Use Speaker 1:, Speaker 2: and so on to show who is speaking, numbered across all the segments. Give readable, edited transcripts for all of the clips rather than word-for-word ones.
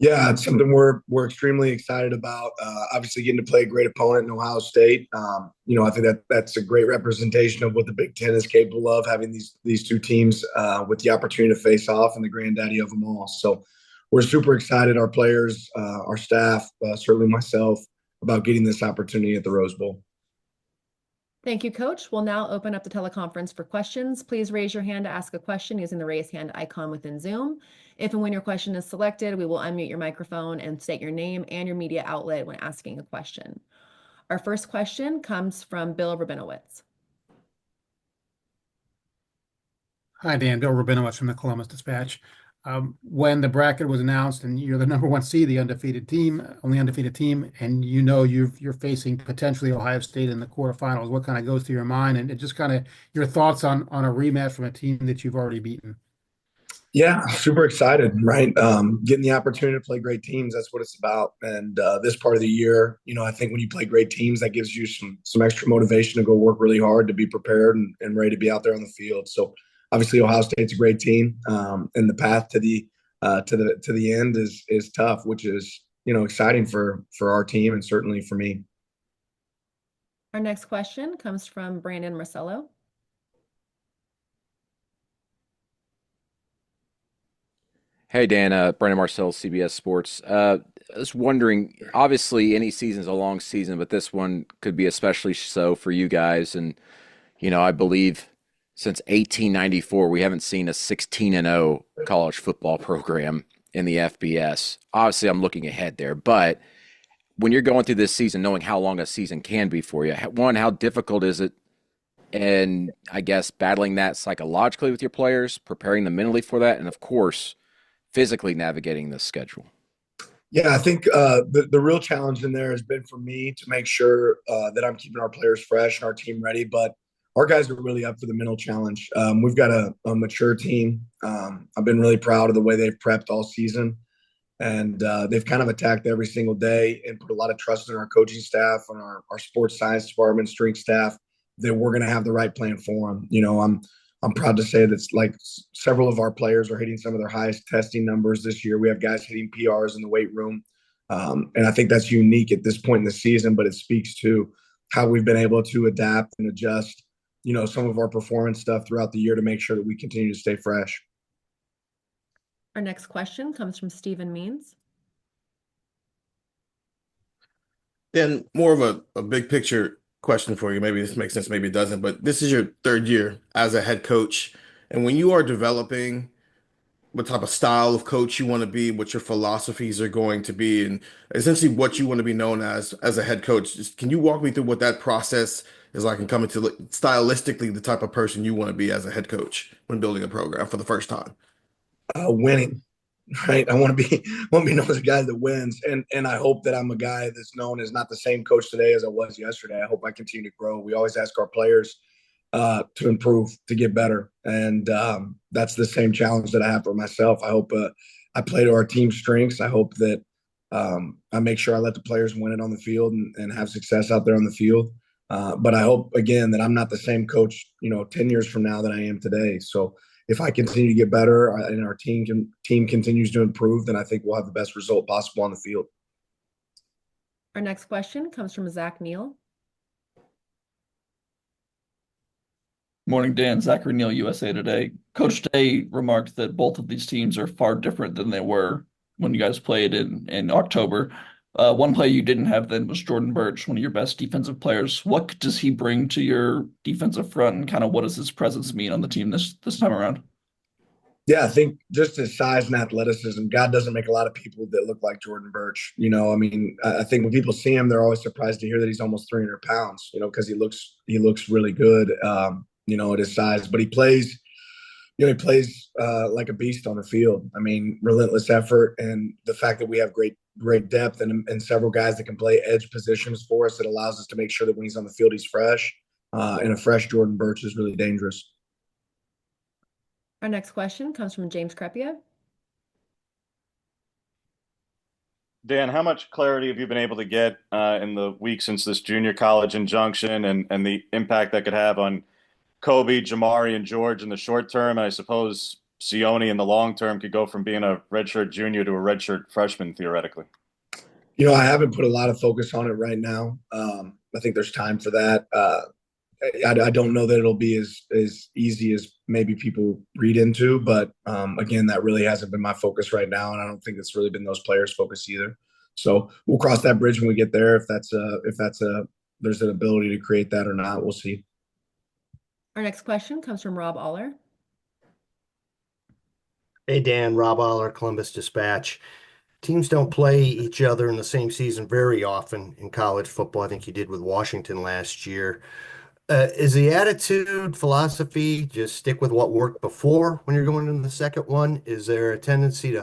Speaker 1: Yeah, it's something we're extremely excited about. Obviously, getting to play a great opponent in Ohio State. I think that's a great representation of what the Big Ten is capable of, having these two teams with the opportunity to face off and the granddaddy of them all. So we're super excited. Our players, our staff, certainly myself, about getting this opportunity at the Rose Bowl.
Speaker 2: Thank you, Coach. We'll now open up the teleconference for questions. Please raise your hand to ask a question using the raise hand icon within Zoom. If and when your question is selected, we will unmute your microphone and state your name and your media outlet when asking a question. Our first question comes from Bill Rabinowitz.
Speaker 3: Hi, Dan. Bill Rabinowitz from the Columbus Dispatch. When the bracket was announced and you're the number one seed, the undefeated team, only undefeated team, and you're facing potentially Ohio State in the quarterfinals, what kind of goes through your mind, and just kind of your thoughts on a rematch from a team that you've already beaten?
Speaker 1: Yeah, super excited, right? Getting the opportunity to play great teams, that's what it's about. And this part of the year, I think when you play great teams, that gives you some extra motivation to go work really hard, to be prepared and ready to be out there on the field. So obviously Ohio State's a great team, and the path to the end is tough, which is exciting for our team and certainly for me.
Speaker 2: Our next question comes from Brandon Marcello.
Speaker 4: Hey, Dan, Brandon Marcel, CBS Sports. I was wondering, obviously any season's a long season, but this one could be especially so for you guys. And, I believe since 1894, we haven't seen a 16-0 college football program in the FBS. Obviously, I'm looking ahead there, but when you're going through this season, knowing how long a season can be for you, one, how difficult is it? And I guess battling that psychologically with your players, preparing them mentally for that, and of course, physically navigating this schedule?
Speaker 1: Yeah, I think the real challenge in there has been for me to make sure that I'm keeping our players fresh and our team ready. But our guys are really up for the mental challenge. We've got a mature team. I've been really proud of the way they've prepped all season. And they've kind of attacked every single day and put a lot of trust in our coaching staff and our sports science department, strength staff, that we're going to have the right plan for them. I'm proud to say that like several of our players are hitting some of their highest testing numbers this year. We have guys hitting PRs in the weight room. And I think that's unique at this point in the season, but it speaks to how we've been able to adapt and adjust, some of our performance stuff throughout the year to make sure that we continue to stay fresh.
Speaker 2: Our next question comes from Stephen Means.
Speaker 5: Then more of a big picture question for you. Maybe this makes sense, maybe it doesn't, but this is your third year as a head coach. And when you are developing what type of style of coach you want to be, what your philosophies are going to be, and essentially what you want to be known as a head coach, can you walk me through what that process is like and coming to stylistically the type of person you want to be as a head coach when building a program for the first time?
Speaker 1: Winning, right? I want to be known as a guy that wins, and I hope that I'm a guy that's known as not the same coach today as I was yesterday. I hope I continue to grow. We always ask our players to improve, to get better, and that's the same challenge that I have for myself. I hope I play to our team's strengths. I hope that I make sure I let the players win it on the field and have success out there on the field. But I hope again that I'm not the same coach, 10 years from now that I am today. So if I continue to get better and our team continues to improve, then I think we'll have the best result possible on the field.
Speaker 2: Our next question comes from Zach Neal.
Speaker 6: Morning, Dan. Zachary Neal, USA Today. Coach Day remarked that both of these teams are far different than they were when you guys played in October. One player you didn't have then was Jordan Burch, one of your best defensive players. What does he bring to your defensive front, and kind of what does his presence mean on the team this time around?
Speaker 1: Yeah, I think just his size and athleticism. God doesn't make a lot of people that look like Jordan Burch. I think when people see him, they're always surprised to hear that he's almost 300 pounds. Because he looks really good. At his size, but he plays like a beast on the field. Relentless effort, and the fact that we have great depth and several guys that can play edge positions for us, that allows us to make sure that when he's on the field, he's fresh. And a fresh Jordan Burch is really dangerous.
Speaker 2: Our next question comes from James Crepia.
Speaker 7: Dan, how much clarity have you been able to get in the week since this junior college injunction and the impact that could have on Kobe, Jamari, and George in the short term, and I suppose Sione in the long term could go from being a redshirt junior to a redshirt freshman theoretically?
Speaker 1: I haven't put a lot of focus on it right now. I think there's time for that. I don't know that it'll be as easy as maybe people read into, but again, that really hasn't been my focus right now, and I don't think it's really been those players' focus either. So we'll cross that bridge when we get there. If there's an ability to create that or not, we'll see.
Speaker 2: Our next question comes from Rob Aller.
Speaker 8: Hey, Dan, Rob Aller, Columbus Dispatch. Teams don't play each other in the same season very often in college football. I think you did with Washington last year. Is the attitude, philosophy, just stick with what worked before when you're going into the second one? Is there a tendency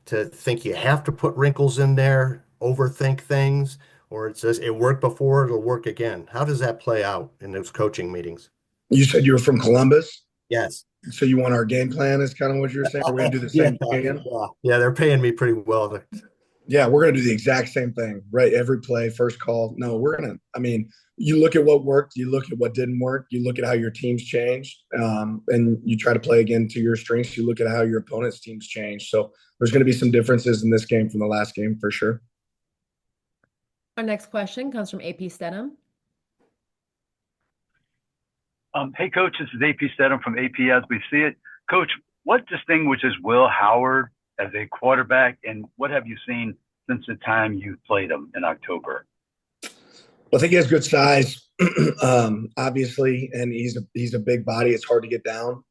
Speaker 8: to think you have to put wrinkles in there, overthink things, or it's just it worked before, it'll work again? How does that play out in those coaching meetings?
Speaker 1: You said you were from Columbus,
Speaker 8: Yes.
Speaker 1: so you want our game plan? Is kind of what you're saying? We're going to do the same thing again.
Speaker 8: Yeah, they're paying me pretty well.
Speaker 1: Yeah, we're going to do the exact same thing, right? Every play, first call. No, you look at what worked, you look at what didn't work, you look at how your teams changed, and you try to play again to your strengths. You look at how your opponent's teams change. So there's going to be some differences in this game from the last game for sure.
Speaker 2: Our next question comes from AP Stedham.
Speaker 9: Hey, Coach, this is AP Stedham from AP As We See It. Coach, what distinguishes Will Howard as a quarterback, and what have you seen since the time you played him in October?
Speaker 1: Well, I think he has good size, obviously, and he's a big body. It's hard to get down.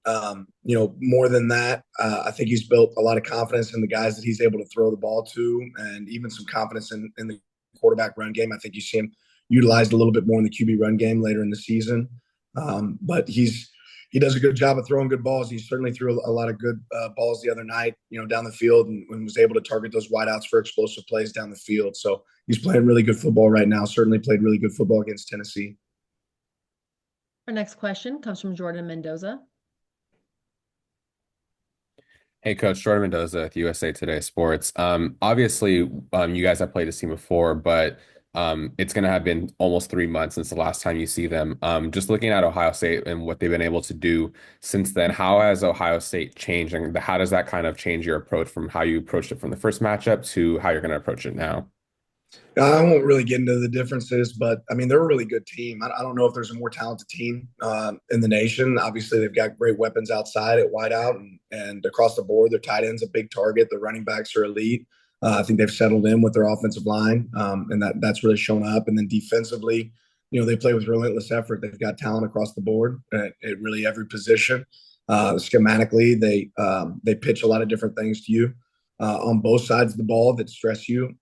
Speaker 1: More than that, I think he's built a lot of confidence in the guys that he's able to throw the ball to, and even some confidence in the quarterback run game. I think you see him utilized a little bit more in the QB run game later in the season. But he does a good job of throwing good balls. He certainly threw a lot of good balls the other night, down the field, and was able to target those wideouts for explosive plays down the field. So he's playing really good football right now. Certainly played really good football against Tennessee.
Speaker 2: Our next question comes from Jordan Mendoza.
Speaker 10: Hey, Coach, Jordan Mendoza with USA Today Sports. Obviously, you guys have played this team before, but it's going to have been almost 3 months since the last time you see them. Just looking at Ohio State and what they've been able to do since then, how has Ohio State changed, and how does that kind of change your approach from how you approached it from the first matchup to how you're going to approach it now?
Speaker 1: I won't really get into the differences, but they're a really good team. I don't know if there's a more talented team in the nation. Obviously, they've got great weapons outside at wideout and across the board. Their tight end's a big target. The running backs are elite. I think they've settled in with their offensive line, and that's really shown up. And then defensively, they play with relentless effort. They've got talent across the board at really every position. Schematically, they pitch a lot of different things to you on both sides of the ball that stress you.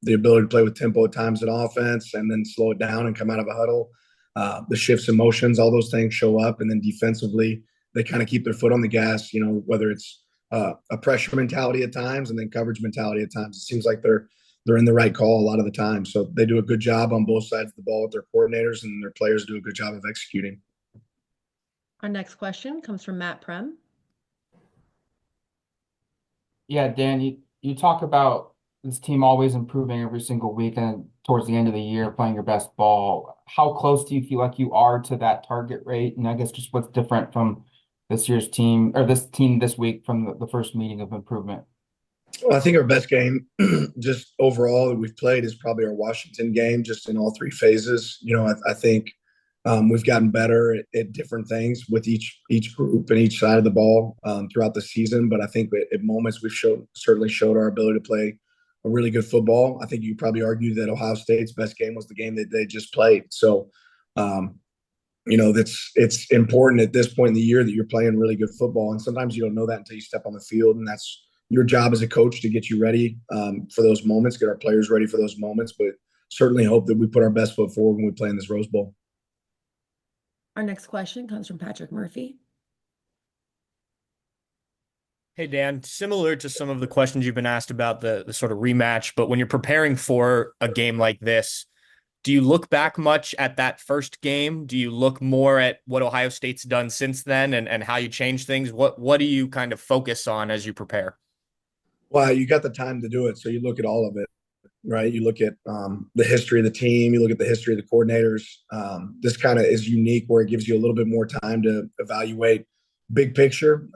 Speaker 1: The ability to play with tempo at times in offense and then slow it down and come out of a huddle. The shifts in motions, all those things show up. And then defensively, they kind of keep their foot on the gas, whether it's a pressure mentality at times and then coverage mentality at times. It seems like they're in the right call a lot of the time. So they do a good job on both sides of the ball with their coordinators, and their players do a good job of executing.
Speaker 2: Our next question comes from Matt Prem.
Speaker 11: Yeah, Dan, you talk about this team always improving every single week and towards the end of the year playing your best ball. How close do you feel like you are to that target rate? And I guess just what's different from this year's team or this team this week from the first meeting of improvement?
Speaker 1: Well, I think our best game just overall that we've played is probably our Washington game, just in all three phases. I think we've gotten better at different things with each group and each side of the ball throughout the season. But I think at moments we've certainly showed our ability to play a really good football. I think you probably argue that Ohio State's best game was the game that they just played. So, it's important at this point in the year that you're playing really good football. And sometimes you don't know that until you step on the field. And that's your job as a coach to get you ready for those moments, get our players ready for those moments. But certainly hope that we put our best foot forward when we play in this Rose Bowl.
Speaker 2: Our next question comes from Patrick Murphy.
Speaker 12: Hey, Dan, similar to some of the questions you've been asked about the sort of rematch, but when you're preparing for a game like this, do you look back much at that first game? Do you look more at what Ohio State's done since then and how you change things? What do you kind of focus on as you prepare?
Speaker 1: Well, you got the time to do it, so you look at all of it, right? You look at the history of the team. You look at the history of the coordinators. This kind of is unique where it gives you a little bit more time to evaluate big picture.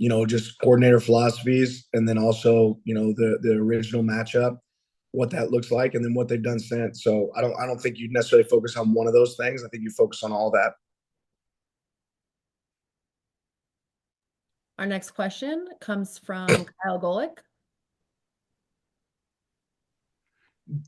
Speaker 1: just coordinator philosophies, and then also, the original matchup, what that looks like, and then what they've done since. So I don't think you necessarily focus on one of those things. I think you focus on all that.
Speaker 2: Our next question comes from Kyle Golick.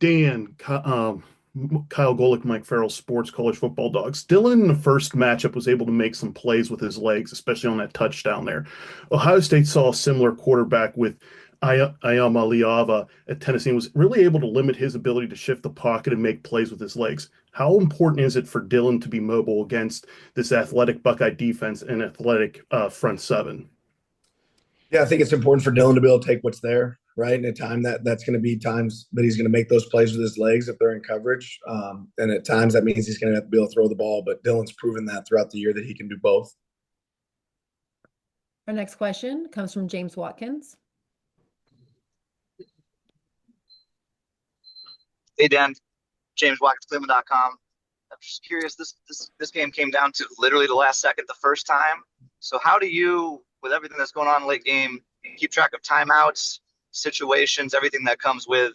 Speaker 13: Dan, Kyle Golick, Mike Farrell, Sports College Football Dogs. Dylan in the first matchup was able to make some plays with his legs, especially on that touchdown there. Ohio State saw a similar quarterback with Ayamaliava at Tennessee and was really able to limit his ability to shift the pocket and make plays with his legs. How important is it for Dylan to be mobile against this athletic Buckeye defense and athletic front seven?
Speaker 1: Yeah, I think it's important for Dylan to be able to take what's there, right? And at time that's going to be times that he's going to make those plays with his legs if they're in coverage. And at times that means he's going to have to be able to throw the ball. But Dylan's proven that throughout the year that he can do both.
Speaker 2: Our next question comes from James Watkins.
Speaker 14: Hey, Dan. James Watkins, Cleveland.com. I'm just curious, this game came down to literally the last second the first time. So how do you, with everything that's going on late game, keep track of timeouts, situations, everything that comes with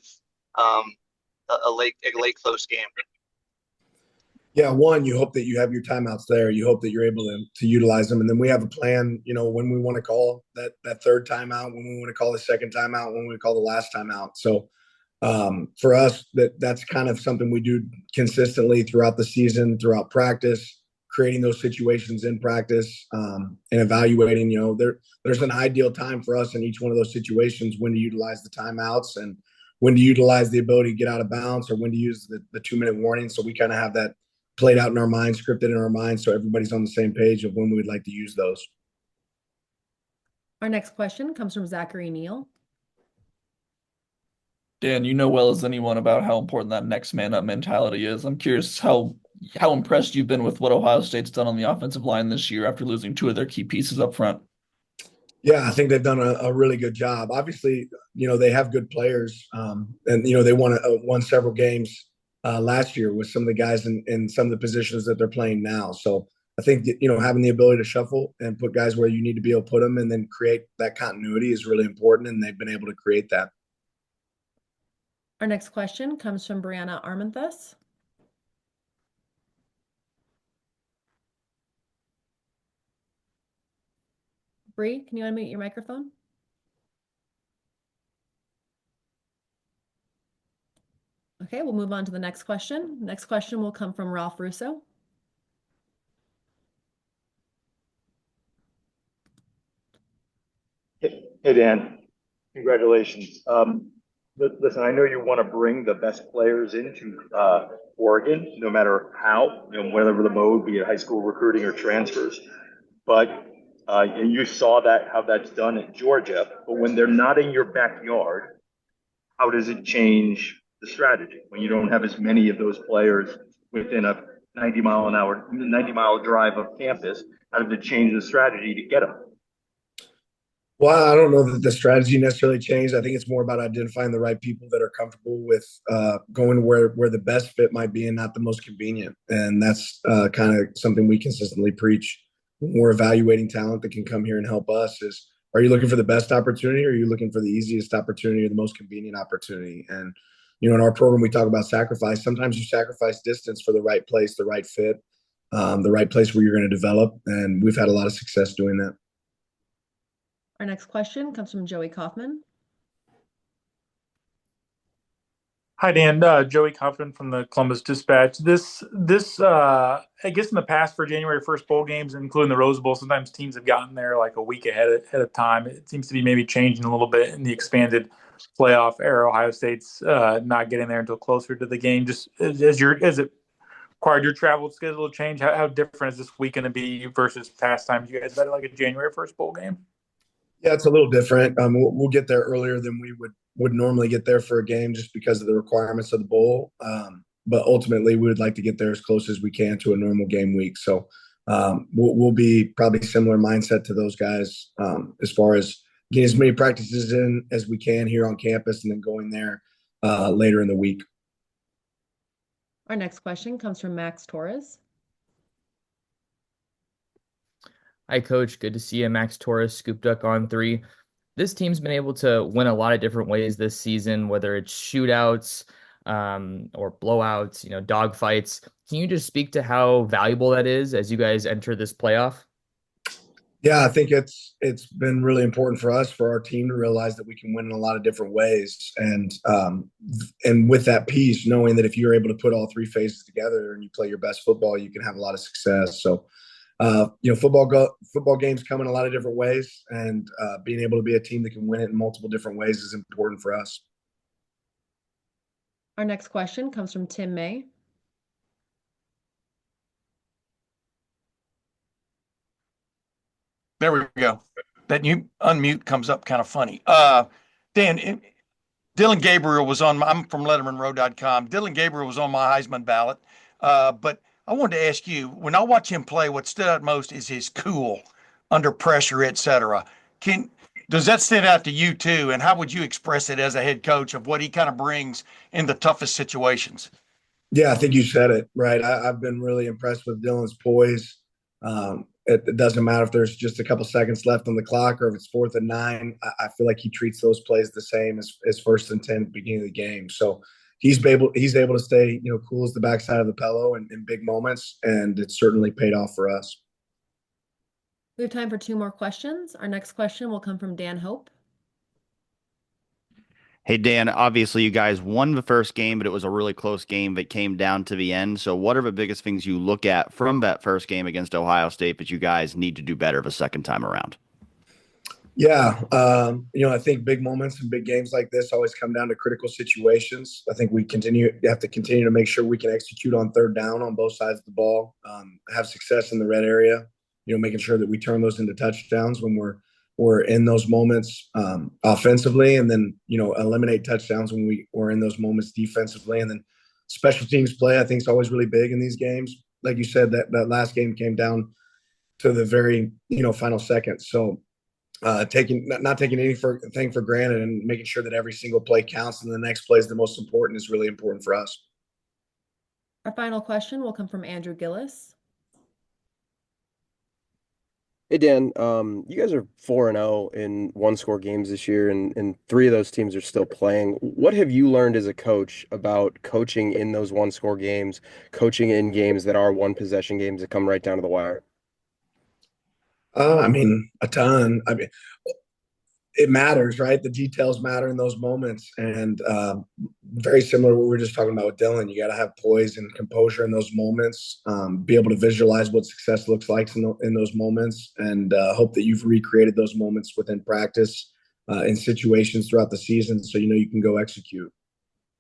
Speaker 14: a late close game?
Speaker 1: Yeah, one, you hope that you have your timeouts there. You hope that you're able to utilize them. And then we have a plan, when we want to call that third timeout, when we want to call the second timeout, when we call the last timeout. So for us, that's kind of something we do consistently throughout the season, throughout practice, creating those situations in practice, and evaluating, there's an ideal time for us in each one of those situations, when to utilize the timeouts and when to utilize the ability to get out of bounds, or when to use the 2-minute warning. So we kind of have that played out in our mind, scripted in our mind, so everybody's on the same page of when we would like to use those.
Speaker 2: Our next question comes from Zachary Neal.
Speaker 6: Dan, you know well as anyone about how important that next man up mentality is. I'm curious how impressed you've been with what Ohio State's done on the offensive line this year after losing 2 of their key pieces up front.
Speaker 1: Yeah, I think they've done a really good job. Obviously, they have good players, and they won several games last year with some of the guys in some of the positions that they're playing now. So I think having the ability to shuffle and put guys where you need to be able to put them, and then create that continuity, is really important, and they've been able to create that.
Speaker 2: Our next question comes from Brianna Armenthus. Bree, can you unmute your microphone? Okay, we'll move on to the next question. Next question will come from Ralph Russo.
Speaker 15: Hey, Dan, congratulations. Listen, I know you want to bring the best players into Oregon, no matter how, whatever the mode, be it high school recruiting or transfers. But and you saw how that's done at Georgia. But when they're not in your backyard, how does it change the strategy when you don't have as many of those players within a 90-mile drive of campus? How does it change the strategy to get them?
Speaker 1: Well, I don't know that the strategy necessarily changed. I think it's more about identifying the right people that are comfortable with going where the best fit might be and not the most convenient. And that's kind of something we consistently preach when we're evaluating talent that can come here and help us is, are you looking for the best opportunity, or are you looking for the easiest opportunity or the most convenient opportunity? And, in our program, we talk about sacrifice. Sometimes you sacrifice distance for the right place, the right fit, the right place where you're going to develop. And we've had a lot of success doing that.
Speaker 2: Our next question comes from Joey Kaufman.
Speaker 16: Hi, Dan. Joey Kaufman from the Columbus Dispatch. This I guess in the past for January 1st bowl games, including the Rose Bowl, sometimes teams have gotten there like a week ahead of time. It seems to be maybe changing a little bit in the expanded playoff era. Ohio State's not getting there until closer to the game. Just as it required your travel schedule to change, how different is this week going to be versus past times? You guys had like a January 1st bowl game?
Speaker 1: Yeah, it's a little different. We'll get there earlier than we would normally get there for a game, just because of the requirements of the bowl. But ultimately, we would like to get there as close as we can to a normal game week. So we'll be probably similar mindset to those guys as far as getting as many practices in as we can here on campus, and then going there later in the week.
Speaker 2: Our next question comes from Max Torres.
Speaker 17: Hi, Coach. Good to see you. Max Torres, Scoop Duck on three. This team's been able to win a lot of different ways this season, whether it's shootouts, or blowouts, dog fights. Can you just speak to how valuable that is as you guys enter this playoff?
Speaker 1: Yeah, I think it's been really important for us, for our team, to realize that we can win in a lot of different ways, and with that piece, knowing that if you're able to put all three phases together and you play your best football, you can have a lot of success. So, football games come in a lot of different ways, and being able to be a team that can win it in multiple different ways is important for us.
Speaker 2: Our next question comes from Tim May.
Speaker 18: There we go. That new unmute comes up kind of funny. Dan, Dylan Gabriel was on I'm from LettermanRow.com. Dylan Gabriel was on my Heisman ballot. But I wanted to ask you, when I watch him play, what stood out most is his cool under pressure, etc. Does that stand out to you too? And how would you express it as a head coach of what he kind of brings in the toughest situations?
Speaker 1: Yeah, I think you said it right. I've been really impressed with Dylan's poise. It doesn't matter if there's just a couple seconds left on the clock or if it's 4th and 9. I feel like he treats those plays the same as 1st and 10 at the beginning of the game. So he's able to stay cool as the backside of the pillow in big moments, and it's certainly paid off for us.
Speaker 2: We have time for 2 more questions. Our next question will come from Dan Hope.
Speaker 19: Hey, Dan, obviously you guys won the first game, but it was a really close game that came down to the end. So what are the biggest things you look at from that first game against Ohio State that you guys need to do better the second time around?
Speaker 1: Yeah, I think big moments and big games like this always come down to critical situations. I think we have to continue to make sure we can execute on 3rd down on both sides of the ball, have success in the red area, making sure that we turn those into touchdowns when we're in those moments offensively, and then eliminate touchdowns when we're in those moments defensively. And then special teams play, I think, is always really big in these games. Like you said, that last game came down to the very final seconds. So not taking anything for granted and making sure that every single play counts and the next play is the most important is really important for us.
Speaker 2: Our final question will come from Andrew Gillis.
Speaker 20: Hey, Dan, you guys are 4-0 in one-score games this year, and 3 of those teams are still playing. What have you learned as a coach about coaching in those one-score games, coaching in games that are one-possession games that come right down to the wire?
Speaker 1: A ton. It matters, right? The details matter in those moments, and very similar to what we were just talking about with Dylan. You got to have poise and composure in those moments, be able to visualize what success looks like in those moments, and hope that you've recreated those moments within practice in situations throughout the season, so you can go execute.